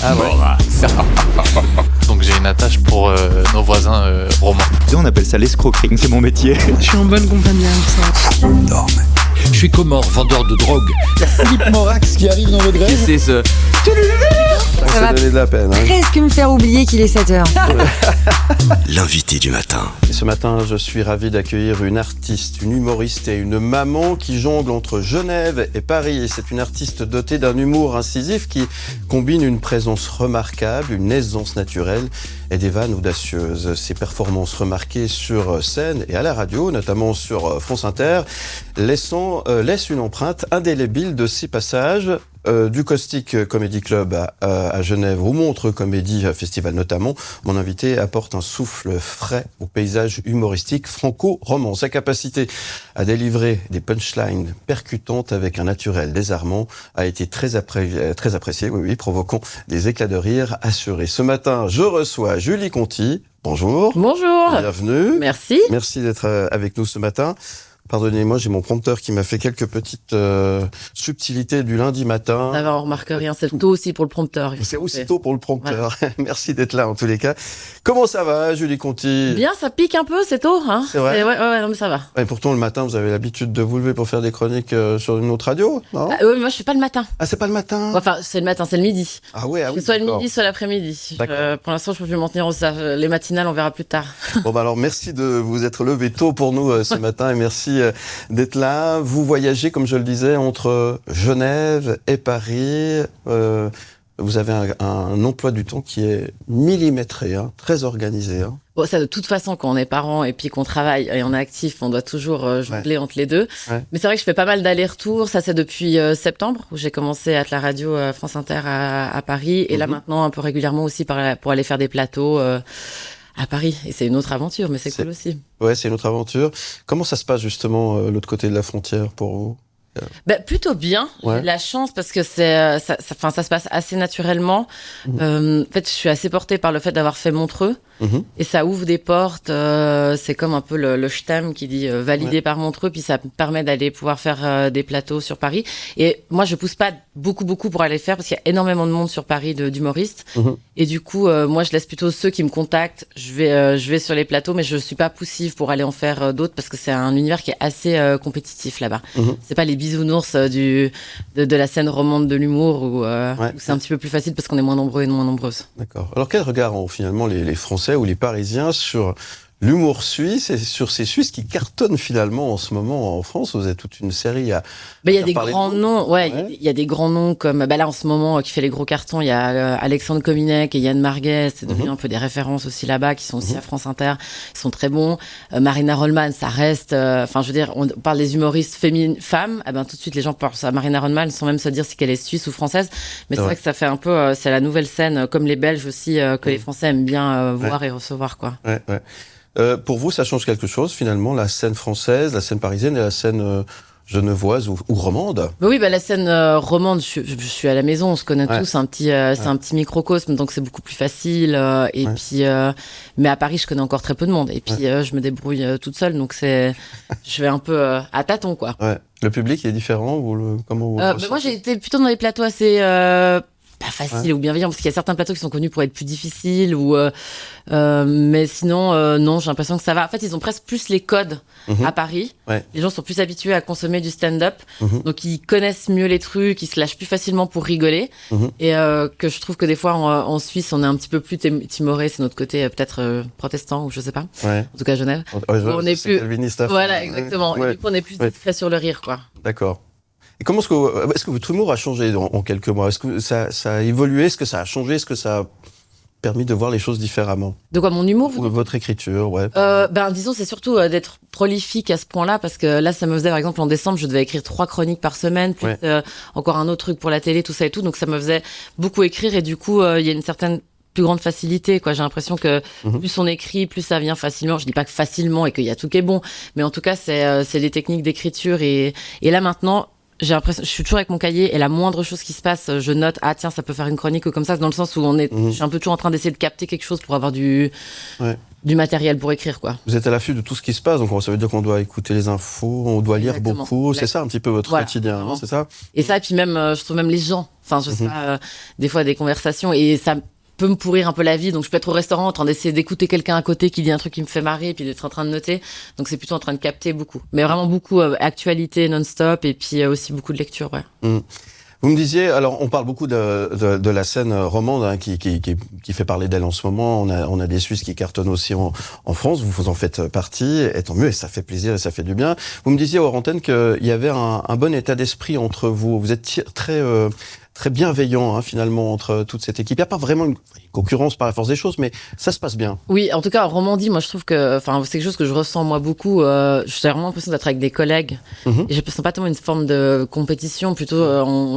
Ah ouais. Donc j'ai une attache pour nos voisins romains. On appelle ça l'escroquerie, c'est mon métier. Je suis en bonne compagnie avec ça. Non, mais... Je suis Comore, vendeur de drogue. Philippe Morax qui arrive dans votre grève. C'est ce... Ça va donner de la peine. Presque me faire oublier qu'il est 7h. L'invité du matin. Et ce matin, je suis ravi d'accueillir une artiste, une humoriste et une maman qui jongle entre Genève et Paris. Et c'est une artiste dotée d'un humour incisif qui combine une présence remarquable, une aisance naturelle et des vannes audacieuses. Ses performances remarquées sur scène et à la radio, notamment sur France Inter, laissent une empreinte indélébile de ses passages du Caustic Comedy Club à Genève ou Montreux Comédie Festival notamment. Mon invité apporte un souffle frais au paysage humoristique franco-roman. Sa capacité à délivrer des punchlines percutantes avec un naturel désarmant a été très appréciée, provoquant des éclats de rire assurés. Ce matin, je reçois Julie Conti. Bonjour. Bonjour. Bienvenue. Merci. Merci d'être avec nous ce matin. Pardonnez-moi, j'ai mon prompteur qui m'a fait quelques petites subtilités du lundi matin. Ça va, on remarque rien, c'est tôt aussi pour le prompteur. C'est aussi tôt pour le prompteur. Voilà. Merci d'être là en tous les cas. Comment ça va, Julie Conti ? Bien, ça pique un peu, c'est tôt. Hein. C'est vrai ? Ouais, non mais ça va. Et pourtant, le matin, vous avez l'habitude de vous lever pour faire des chroniques sur une autre radio, non ? Oui, moi je fais pas le matin. Ah, c'est pas le matin ? Enfin, c'est le matin, c'est le midi. Ah ouais, oui. Soit le midi, soit l'après-midi. Pour l'instant, je peux plus m'en tenir les matinales, on verra plus tard. Bon, bah alors, merci de vous être levé tôt pour nous ce matin et merci d'être là. Vous voyagez, comme je le disais, entre Genève et Paris. Vous avez un emploi du temps qui est millimétré, hein, très organisé. Hein. Bon, ça, de toute façon, quand on est parent et puis qu'on travaille et on est actif, on doit toujours jongler entre les deux. Ouais. Mais c'est vrai que je fais pas mal d'allers-retours. Ça, c'est depuis septembre, où j'ai commencé à être la radio France Inter à Paris. Et là, maintenant, un peu régulièrement aussi pour aller faire des plateaux à Paris. Et c'est une autre aventure, mais c'est cool aussi. Ouais, c'est une autre aventure. Comment ça se passe, justement, l'autre côté de la frontière pour vous ? Plutôt bien. Ouais. J'ai de la chance parce que ça se passe assez naturellement. En fait, je suis assez portée par le fait d'avoir fait Montreux. Et ça ouvre des portes. C'est comme un peu le Stam qui dit validé par Montreux, puis ça me permet d'aller pouvoir faire des plateaux sur Paris. Et moi, je pousse pas beaucoup pour aller faire parce qu'il y a énormément de monde sur Paris d'humoristes. Et du coup, moi, je laisse plutôt ceux qui me contactent. Je vais sur les plateaux, mais je suis pas poussive pour aller en faire d'autres parce que c'est un univers qui est assez compétitif là-bas. C'est pas les bisounours de la scène romande de l'humour où c'est un petit peu plus facile parce qu'on est moins nombreux et moins nombreuses. D'accord. Alors quel regard ont finalement les Français ou les Parisiens sur l'humour suisse et sur ces Suisses qui cartonnent finalement en ce moment en France? Vous avez toute une série à... Il y a des grands noms, il y a des grands noms comme là en ce moment qui fait les gros cartons, il y a Alexandre Kominek et Yann Marguet, c'est devenu un peu des références aussi là-bas qui sont aussi à France Inter, ils sont très bons. Marina Rollman, ça reste, je veux dire, on parle des humoristes femmes, tout de suite les gens pensent à Marina Rollman sans même se dire si qu'elle est suisse ou française, mais c'est vrai que ça fait un peu, c'est la nouvelle scène comme les Belges aussi que les Français aiment bien voir et recevoir quoi. Pour vous, ça change quelque chose, finalement, la scène française, la scène parisienne et la scène genevoise ou romande? Oui, la scène romande, je suis à la maison, on se connaît tous, c'est un petit microcosme, donc c'est beaucoup plus facile. Puis, mais à Paris, je connais encore très peu de monde. Et puis, je me débrouille toute seule, donc je vais un peu à tâtons, quoi. Ouais. Le public est différent comment vous moi, j'ai été plutôt dans des plateaux assez... pas facile ou bienveillant parce qu'il y a certains plateaux qui sont connus pour être plus difficiles mais sinon non, j'ai l'impression que ça va. En fait, ils ont presque plus les codes à Paris. Les gens sont plus habitués à consommer du stand-up, donc ils connaissent mieux les trucs, ils se lâchent plus facilement pour rigoler et que je trouve que des fois en Suisse, on est un petit peu plus timoré, c'est notre côté peut-être protestant ou je sais pas. En tout cas, Genève. On est plus calviniste. Voilà, exactement. Et du coup, on est plus discret sur le rire, quoi. D'accord. Et comment est-ce que votre humour a changé en quelques mois? Est-ce que ça a évolué? Est-ce que ça a changé? Est-ce que ça a permis de voir les choses différemment? De quoi, mon humour? Votre écriture, disons, c'est surtout d'être prolifique à ce point-là, parce que là, ça me faisait, par exemple, en décembre, je devais écrire 3 chroniques par semaine, plus encore un autre truc pour la télé, tout ça et tout, donc ça me faisait beaucoup écrire, et du coup, il y a une certaine plus grande facilité, quoi. J'ai l'impression que plus on écrit, plus ça vient facilement. Je dis pas que facilement et qu'il y a tout qui est bon, mais en tout cas, c'est des techniques d'écriture, et là, maintenant, j'ai l'impression, je suis toujours avec mon cahier et la moindre chose qui se passe, je note, ça peut faire une chronique ou comme ça, dans le sens où je suis un peu toujours en train d'essayer de capter quelque chose pour avoir du du matériel pour écrire, quoi. Vous êtes à l'affût de tout ce qui se passe, donc ça veut dire qu'on doit écouter les infos, on doit lire Exactement. beaucoup. C'est ça un petit peu votre quotidien, non, c'est ça? Et ça, et puis même, je trouve même les gens. Enfin, je sais pas, des fois des conversations, et ça peut me pourrir un peu la vie. Donc, je peux être au restaurant en train d'essayer d'écouter quelqu'un à côté qui dit un truc qui me fait marrer, et puis d'être en train de noter. Donc, c'est plutôt en train de capter beaucoup. Mais vraiment beaucoup actualité non-stop, et puis aussi beaucoup de lecture, ouais. Vous me disiez, alors on parle beaucoup de la scène romande hein, qui fait parler d'elle en ce moment. On a des Suisses qui cartonnent aussi en France. Vous en faites partie, et tant mieux, et ça fait plaisir et ça fait du bien. Vous me disiez hors antenne qu'il y avait un bon état d'esprit entre vous. Vous êtes très bienveillant hein, finalement entre toute cette équipe. Il n'y a pas vraiment une concurrence par la force des choses, mais ça se passe bien. Oui, en tout cas en Romandie, moi je trouve que, enfin c'est quelque chose que je ressens moi beaucoup. J'ai vraiment l'impression d'être avec des collègues. Et j'ai l'impression pas tellement une forme de compétition, plutôt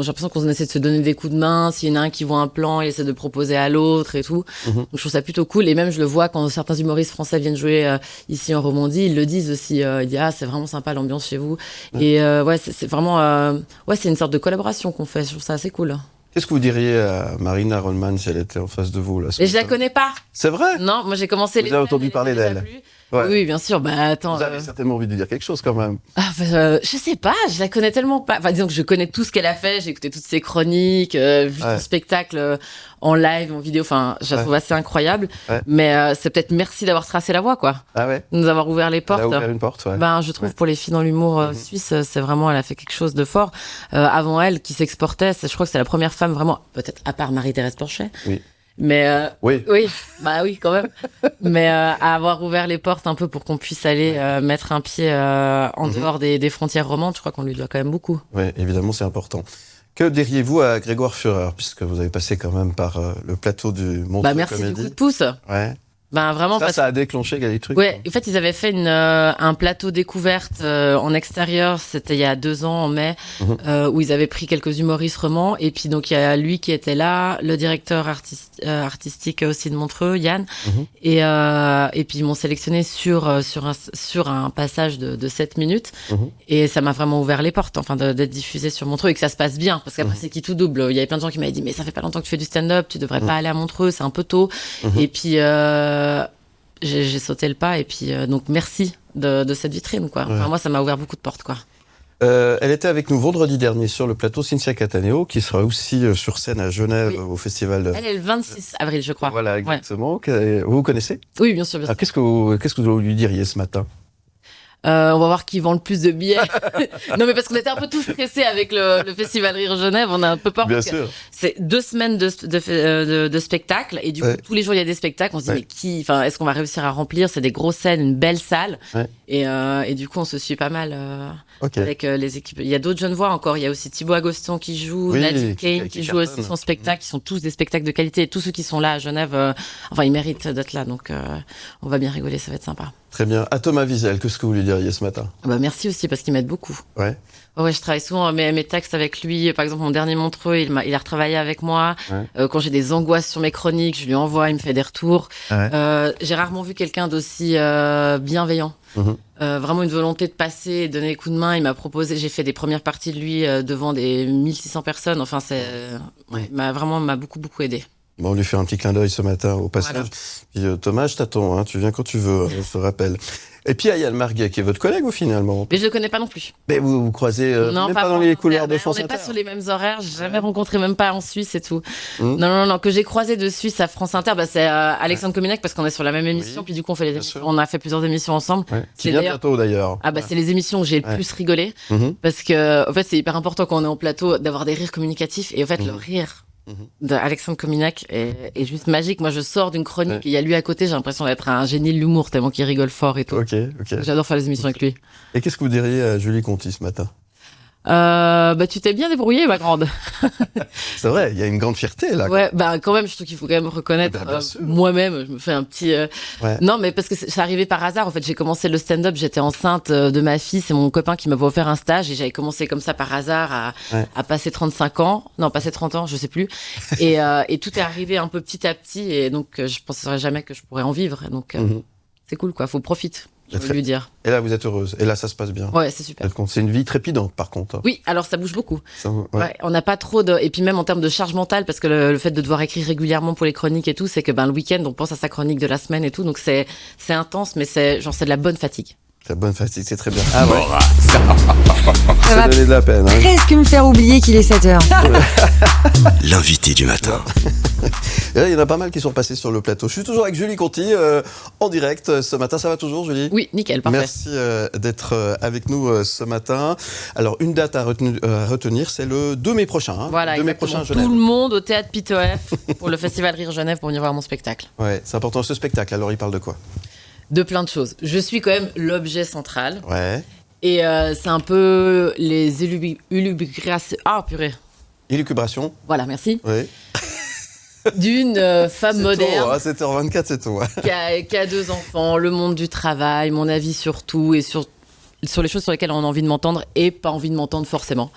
j'ai l'impression qu'on essaie de se donner des coups de main. S'il y en a un qui voit un plan, il essaie de proposer à l'autre et tout. Donc je trouve ça plutôt cool. Et même je le vois quand certains humoristes français viennent jouer ici en Romandie, ils le disent aussi. Ils disent c'est vraiment sympa l'ambiance chez vous. Et ouais c'est vraiment c'est une sorte de collaboration qu'on fait. Je trouve ça assez cool. Qu'est-ce que vous diriez à Marina Rollman si elle était en face de vous là? Et je la connais pas. C'est vrai? Non, moi j'ai commencé. Vous avez entendu parler d'elle? Ouais. Oui, bien sûr. Bah attends. Vous avez certainement envie de dire quelque chose quand même. Je sais pas, je la connais tellement pas. Enfin, disons que je connais tout ce qu'elle a fait. J'ai écouté toutes ses chroniques, vu son spectacle en live, en vidéo. Enfin, je la trouve assez incroyable. Ouais. Mais c'est peut-être merci d'avoir tracé la voie, quoi. Ah ouais. De nous avoir ouvert les portes. Elle a ouvert une porte, ouais. Ben, je trouve pour les filles dans l'humour suisse, c'est vraiment, elle a fait quelque chose de fort. Avant elle, qui s'exportait, je crois que c'est la première femme vraiment, peut-être à part Marie-Thérèse Porchet. Oui. Mais oui, bah oui, quand même. Mais à avoir ouvert les portes un peu pour qu'on puisse aller mettre un pied en dehors des frontières romandes, je crois qu'on lui doit quand même beaucoup. Oui, évidemment, c'est important. Que diriez-vous à Grégoire Führer, puisque vous avez passé quand même par le plateau du Montreux Merci Comédie. du coup de pouce. Ouais. Ben vraiment ça a déclenché des trucs. Ouais, en fait ils avaient fait un plateau découverte en extérieur, c'était il y a 2 ans en mai, où ils avaient pris quelques humoristes romans, et puis donc il y a lui qui était là, le directeur artistique aussi de Montreux, Yann, et puis ils m'ont sélectionné sur un passage de 7 minutes, et ça m'a vraiment ouvert les portes, enfin d'être diffusé sur Montreux et que ça se passe bien, parce qu'après c'est qui tout double. Il y avait plein de gens qui m'avaient dit mais ça fait pas longtemps que tu fais du stand-up, tu devrais pas aller à Montreux, c'est un peu tôt, et puis j'ai sauté le pas, et puis donc merci de cette vitrine, quoi. Enfin, moi ça m'a ouvert beaucoup de portes, quoi. Elle était avec nous vendredi dernier sur le plateau, Cynthia Cataneo, qui sera aussi sur scène à Genève au festival. Elle est le 26 avril, je crois. Voilà, exactement. Ouais. Vous connaissez? Oui, bien sûr. Bien sûr. Qu'est-ce que vous lui diriez ce matin? On va voir qui vend le plus de billets. Non, mais parce qu'on était un peu tous stressés avec le Festival Rire Genève, on a un peu peur. Bien parce sûr. Que c'est 2 semaines de spectacles, et du coup, tous les jours il y a des spectacles. On se dit, mais est-ce qu'on va réussir à remplir? C'est des grosses scènes, une belle salle. Et du coup, on se suit pas mal avec les équipes. Il y a d'autres jeunes voix encore. Il y a aussi Thibaut Agoston qui joue, Nadine Kane qui joue aussi son spectacle, qui sont tous des spectacles de qualité. Et tous ceux qui sont là à Genève, ils méritent d'être là. Donc, on va bien rigoler, ça va être sympa. Très bien. À Thomas Wiesel, qu'est-ce que vous lui diriez ce matin? Merci aussi, parce qu'il m'aide beaucoup. Ouais. Ouais, je travaille souvent mes textes avec lui. Par exemple, mon dernier Montreux, il a retravaillé avec moi. Quand j'ai des angoisses sur mes chroniques, je lui envoie, il me fait des retours. J'ai rarement vu quelqu'un d'aussi bienveillant. Vraiment une volonté de passer, de donner des coups de main. Il m'a proposé, j'ai fait des premières parties de lui devant des 1600 personnes. Enfin, il m'a beaucoup aidé. Bon, on lui fait un petit clin d'œil ce matin au passage. Voilà. Puis Thomas, je t'attends, hein, tu viens quand tu veux, je te rappelle. Et puis Ayal Marguet, qui est votre collègue finalement. Mais je le connais pas non plus. Mais vous croisez même pas dans les couloirs de France Inter. On n'est pas sur les mêmes horaires, j'ai jamais rencontré, même pas en Suisse et tout. Non, que j'ai croisé de Suisse à France Inter, c'est Alexandre Cominac, parce qu'on est sur la même émission, puis du coup on a fait plusieurs émissions ensemble. Qui vient bientôt d'ailleurs. C'est les émissions où j'ai le plus rigolé, parce que en fait c'est hyper important quand on est en plateau d'avoir des rires communicatifs, et en fait le rire d'Alexandre Cominac est juste magique. Moi je sors d'une chronique et il y a lui à côté, j'ai l'impression d'être un génie de l'humour tellement qu'il rigole fort et tout. Ok. J'adore faire les émissions avec lui. Et qu'est-ce que vous diriez à Julie Conti ce matin? Tu t'es bien débrouillée, ma grande. C'est vrai, il y a une grande fierté là. Ouais, quand même, je trouve qu'il faut quand même reconnaître. Moi-même, je me fais un petit. Non, mais parce que c'est arrivé par hasard. En fait, j'ai commencé le stand-up, j'étais enceinte de ma fille. C'est mon copain qui m'avait offert un stage, et j'avais commencé comme ça par hasard à passer 35 ans. Non, passer 30 ans, je sais plus. Et tout est arrivé un peu petit à petit, et donc je penserais jamais que je pourrais en vivre. Donc c'est cool, quoi. Faut profiter. je veux lui dire. Et là, vous êtes heureuse. Et là, ça se passe bien. Ouais, c'est super. C'est une vie trépidante, par contre. Oui, alors ça bouge beaucoup. Ouais. Ouais, on n'a pas trop de... Et puis même en termes de charge mentale, parce que le fait de devoir écrire régulièrement pour les chroniques et tout, c'est que le week-end, on pense à sa chronique de la semaine et tout. Donc c'est intense, mais c'est de la bonne fatigue. C'est bonne fatigue, c'est très bien. Ah ouais. Ça va donné de la peine. Hein. presque me faire oublier qu'il est 7h. L'invité du matin. Et là, il y en a pas mal qui sont passés sur le plateau. Je suis toujours avec Julie Conti en direct ce matin. Ça va toujours, Julie ? Oui, nickel, parfait. Merci d'être avec nous ce matin. Alors, une date à retenir, c'est le 2 mai prochain. Hein. Voilà, 2 mai exactement. prochain à Genève. Tout le monde au Théâtre Pitof pour le Festival Rire Genève pour venir voir mon spectacle. Ouais, c'est important ce spectacle. Alors, il parle de quoi ? De plein de choses. Je suis quand même l'objet central. Ouais. Et c'est un peu les élucubrations... Ah, purée. Élucubration. Voilà, merci. Oui. D'une femme moderne. C'est tôt, hein, 7h24, c'est tout. Ouais. qui a 2 enfants, le monde du travail, mon avis sur tout et sur les choses sur lesquelles on a envie de m'entendre et pas envie de m'entendre forcément.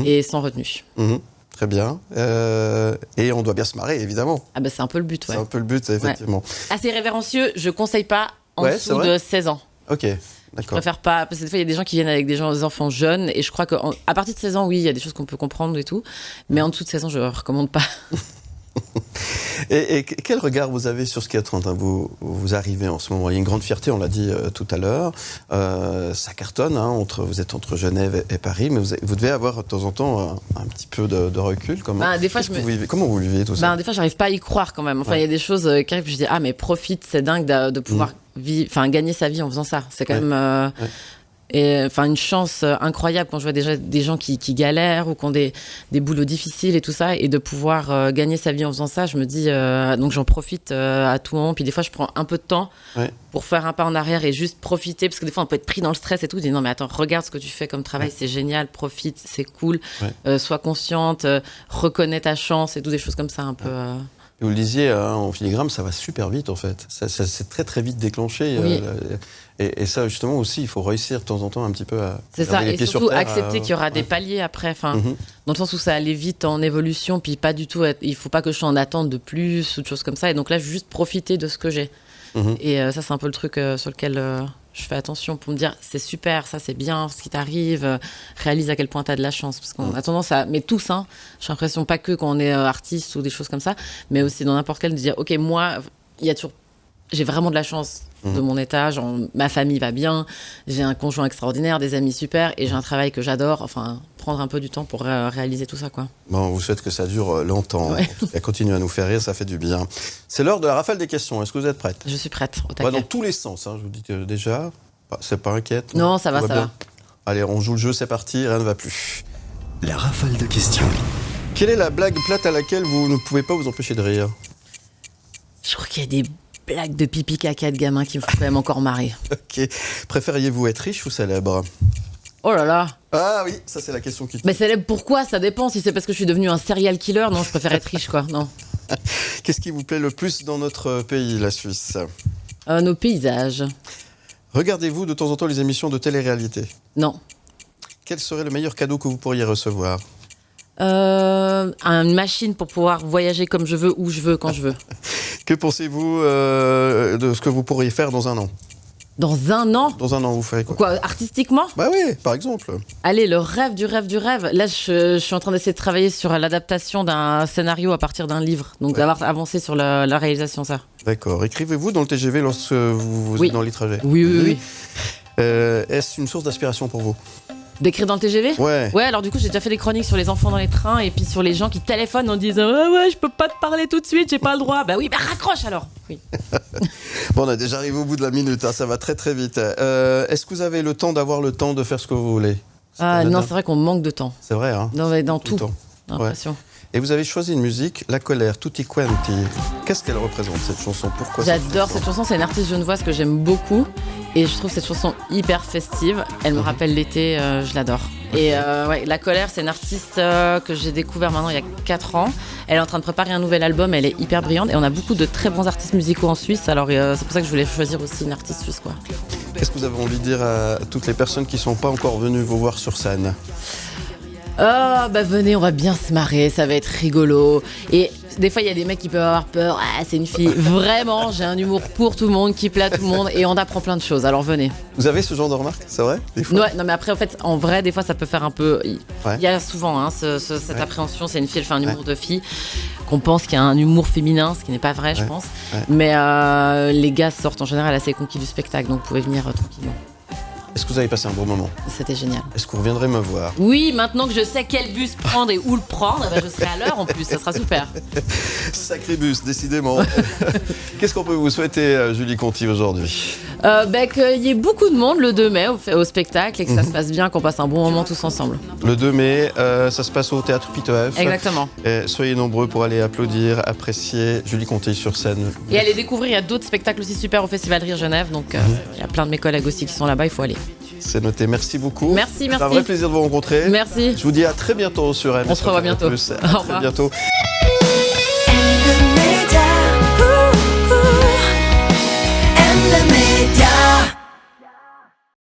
Et sans retenue. Très bien. Et on doit bien se marrer, évidemment. Ah c'est un peu le but, ouais. C'est un peu le but, effectivement. Ouais. Assez révérencieux, je conseille pas en dessous de 16 ans. Ok, Je d'accord. préfère pas, parce que des fois il y a des gens qui viennent avec des enfants jeunes et je crois qu'à partir de 16 ans, oui, il y a des choses qu'on peut comprendre et tout, mais en dessous de 16 ans, je recommande pas. Et quel regard vous avez sur ce qui est en train de vous arriver en ce moment ? Il y a une grande fierté, on l'a dit tout à l'heure. Ça cartonne, hein, vous êtes entre Genève et Paris, mais vous devez avoir de temps en temps un petit peu de recul. Comment vous vivez tout ça ? Des fois, j'arrive pas à y croire quand même. Enfin, il y a des choses qui arrivent, je dis mais profite, c'est dingue de pouvoir gagner sa vie en faisant ça. C'est quand même et enfin une chance incroyable quand je vois déjà des gens qui galèrent ou qui ont des boulots difficiles et tout ça, et de pouvoir gagner sa vie en faisant ça, je me dis donc j'en profite à tout moment. Puis des fois je prends un peu de temps pour faire un pas en arrière et juste profiter, parce que des fois on peut être pris dans le stress et tout, dis non mais attends, regarde ce que tu fais comme travail, c'est génial, profite, c'est cool, sois consciente, reconnais ta chance et tout, des choses comme ça un peu. Vous le disiez, en filigrane, ça va super vite en fait. Ça c'est très très vite déclenché. Oui. Et ça justement aussi, il faut réussir de temps en temps un petit peu à c'est garder ça, les pieds et surtout sur terre, accepter qu'il y aura des paliers après, dans le sens où ça allait vite en évolution, puis pas du tout, il faut pas que je sois en attente de plus ou de choses comme ça, et donc là je veux juste profiter de ce que j'ai. Et ça c'est un peu le truc sur lequel je fais attention, pour me dire c'est super, ça c'est bien ce qui t'arrive, réalise à quel point t'as de la chance, parce qu'on a tendance à, mais tous, j'ai l'impression, pas que quand on est artiste ou des choses comme ça, mais aussi dans n'importe quel, de dire ok, moi j'ai vraiment de la chance de mon état, ma famille va bien, j'ai un conjoint extraordinaire, des amis super, et j'ai un travail que j'adore, enfin prendre un peu du temps pour réaliser tout ça, quoi. Bon, on vous souhaite que ça dure longtemps, Ouais. et continue à nous faire rire, ça fait du bien. C'est l'heure de la rafale des questions, est-ce que vous êtes prête ? Je suis prête, au On va taquet. dans tous les sens, je vous dis que déjà, c'est pas inquiète. Non, ça va, Tout ça bien va. Allez, on joue le jeu, c'est parti, rien ne va plus. La rafale de questions. Quelle est la blague plate à laquelle vous ne pouvez pas vous empêcher de rire ? Je crois qu'il y a des blagues de pipi caca de gamins qui me font quand même encore marrer. Ok. Préfériez-vous être riche ou célèbre ? Oh là là. Ah oui, ça c'est la question qui... Mais célèbre pourquoi ? Ça dépend. Si c'est parce que je suis devenue un serial killer, non, je préfère être riche, quoi. Non. Qu'est-ce qui vous plaît le plus dans notre pays, la Suisse ? Nos paysages. Regardez-vous de temps en temps les émissions de télé-réalité ? Non. Quel serait le meilleur cadeau que vous pourriez recevoir ? Une machine pour pouvoir voyager comme je veux, où je veux, quand je veux. Que pensez-vous de ce que vous pourriez faire dans un an ? Dans un an ? Dans un an, vous ferez quoi ? Quoi, artistiquement ? Bah oui, par exemple. Allez, le rêve du rêve du rêve. Là, je suis en train d'essayer de travailler sur l'adaptation d'un scénario à partir d'un livre. Donc, d'avoir avancé sur la réalisation, ça. D'accord. Écrivez-vous dans le TGV lorsque vous êtes dans les trajets ? Oui. Est-ce une source d'inspiration pour vous ? D'écrire dans le TGV ? Ouais. Ouais, alors du coup, j'ai déjà fait des chroniques sur les enfants dans les trains et puis sur les gens qui téléphonent en disant ouais, je peux pas te parler tout de suite, j'ai pas le droit. Bah oui, raccroche alors. Oui. Bon, on est déjà arrivé au bout de la minute, ça va très très vite. Est-ce que vous avez le temps d'avoir le temps de faire ce que vous voulez ? Non, c'est vrai qu'on manque de temps. C'est vrai, hein ? Dans tout. le temps. J'ai l'impression. Et vous avez choisi une musique, La Colère, Tutti Quanti. Qu'est-ce qu'elle représente, cette chanson ? Pourquoi J'adore cette chanson, c'est une artiste genevoise que j'aime beaucoup. Et je trouve cette chanson hyper festive. Elle me rappelle l'été, je l'adore. Et La Colère, c'est une artiste que j'ai découvert maintenant il y a 4 ans. Elle est en train de préparer un nouvel album, elle est hyper brillante. Et on a beaucoup de très bons artistes musicaux en Suisse. Alors c'est pour ça que je voulais choisir aussi une artiste suisse, quoi. Qu'est-ce que vous avez envie de dire à toutes les personnes qui ne sont pas encore venues vous voir sur scène ? Oh, bah venez, on va bien se marrer, ça va être rigolo. Et des fois, il y a des mecs qui peuvent avoir peur. Ah, c'est une fille. Vraiment, j'ai un humour pour tout le monde, qui plaît à tout le monde et on apprend plein de choses. Alors venez. Vous avez ce genre de remarques, c'est vrai des fois? Ouais, non, mais après, en fait, en vrai, des fois, ça peut faire un peu. Il Ouais. y a souvent cette appréhension, c'est une fille, elle fait un humour de fille, qu'on pense qu'il y a un humour féminin, ce qui n'est pas vrai, je pense. Ouais. Mais les gars sortent en général assez conquis du spectacle, donc vous pouvez venir tranquillement. Est-ce que vous avez passé un bon moment? C'était génial. Est-ce que vous reviendrez me voir? Oui, maintenant que je sais quel bus prendre et où le prendre, bah, je serai à l'heure en plus, ça sera super. Sacré bus, décidément. Qu'est-ce qu'on peut vous souhaiter, Julie Conti, aujourd'hui? Qu'il y ait beaucoup de monde le 2 mai au spectacle et que ça se passe bien, qu'on passe un bon moment tous ensemble. Le 2 mai, ça se passe au Théâtre Pitoef. Exactement. Soyez nombreux pour aller applaudir, apprécier Julie Conti sur scène. Et allez découvrir, il y a d'autres spectacles aussi super au Festival Rire Genève, donc il y a plein de mes collègues aussi qui sont là-bas, il faut aller. C'est noté, merci beaucoup. Merci. C'est un vrai plaisir de vous rencontrer. Merci. Je vous dis à très bientôt sur MS. On se revoit bientôt. À Au très revoir. bientôt.